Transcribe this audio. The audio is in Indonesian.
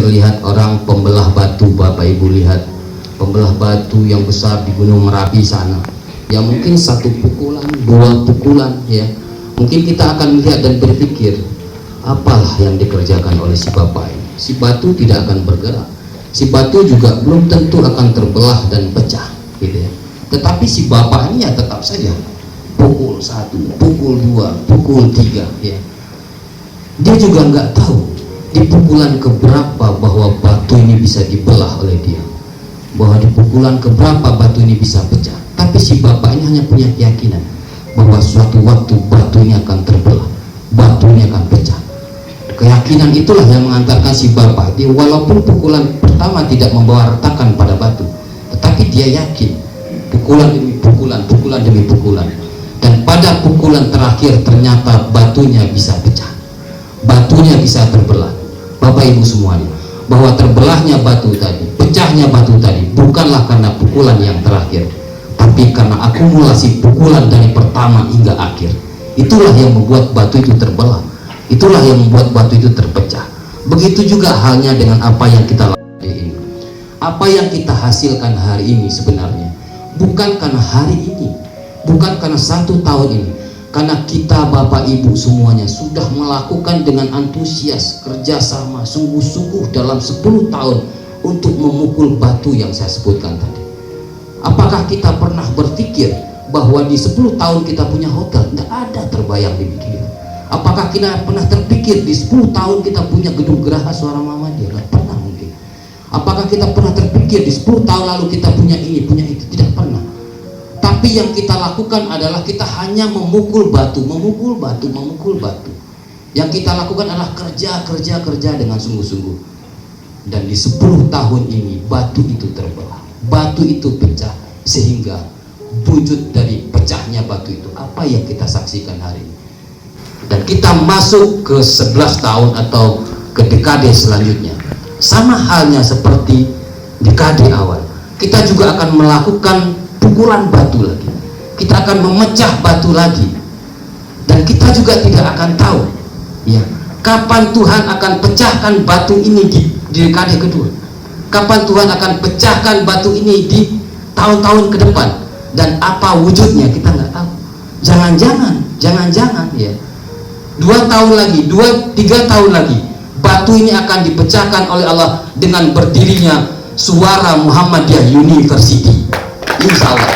lihat orang pembelah batu. Bapak Ibu lihat pembelah batu yang besar di Gunung Merapi sana, ya mungkin satu pukulan, dua pukulan, ya mungkin kita akan melihat dan berpikir, apalah yang dikerjakan oleh si bapak ini. Si batu tidak akan bergerak, si batu juga belum tentu akan terbelah dan pecah, gitu ya. Tetapi si bapak ini ya tetap saja pukul satu, pukul dua, pukul tiga, ya. Dia juga nggak tahu di pukulan keberapa bahwa batu ini bisa dibelah oleh dia, bahwa di pukulan keberapa batu ini bisa pecah. Tapi si bapak ini hanya punya keyakinan bahwa suatu waktu batu ini akan terbelah, batu ini akan pecah. Keyakinan itulah yang mengantarkan si bapak, dia walaupun pukulan pertama tidak membawa retakan pada batu, tetapi dia yakin pukulan demi pukulan, pukulan demi pukulan, dan pada pukulan terakhir ternyata batunya bisa pecah, batunya bisa terbelah. Bapak Ibu semuanya, bahwa terbelahnya batu tadi, pecahnya batu tadi bukanlah karena pukulan yang terakhir, tapi karena akumulasi pukulan dari pertama hingga akhir. Itulah yang membuat batu itu terbelah, itulah yang membuat batu itu terpecah. Begitu juga halnya dengan apa yang kita lakukan ini. Apa yang kita hasilkan hari ini sebenarnya bukan karena hari ini, bukan karena 1 tahun ini, karena kita Bapak Ibu semuanya sudah melakukan dengan antusias, kerjasama sungguh-sungguh dalam 10 tahun untuk memukul batu yang saya sebutkan tadi. Apakah kita pernah berpikir bahwa di 10 tahun kita punya hotel? Tidak ada terbayang di pikiran. Apakah kita pernah terpikir di 10 tahun kita punya gedung geraha suara Muhammadiyah? Tidak pernah mungkin. Apakah kita pernah terpikir di 10 tahun lalu kita punya ini, punya itu? Tidak pernah. Tapi yang kita lakukan adalah kita hanya memukul batu, memukul batu, memukul batu. Yang kita lakukan adalah kerja dengan sungguh-sungguh. Dan di 10 tahun ini batu itu terbelah, batu itu pecah, sehingga wujud dari pecahnya batu itu apa yang kita saksikan hari ini. Dan kita masuk ke 11 tahun atau ke dekade selanjutnya. Sama halnya seperti dekade awal, kita juga akan melakukan pukulan batu lagi, kita akan memecah batu lagi, dan kita juga tidak akan tahu, ya, kapan Tuhan akan pecahkan batu ini di dekade kedua, kapan Tuhan akan pecahkan batu ini di tahun-tahun ke depan, dan apa wujudnya kita nggak tahu. Jangan-jangan, ya, 2 tahun lagi, 2-3 tahun lagi, batu ini akan dipecahkan oleh Allah dengan berdirinya Suara Muhammadiyah University. Insya Allah.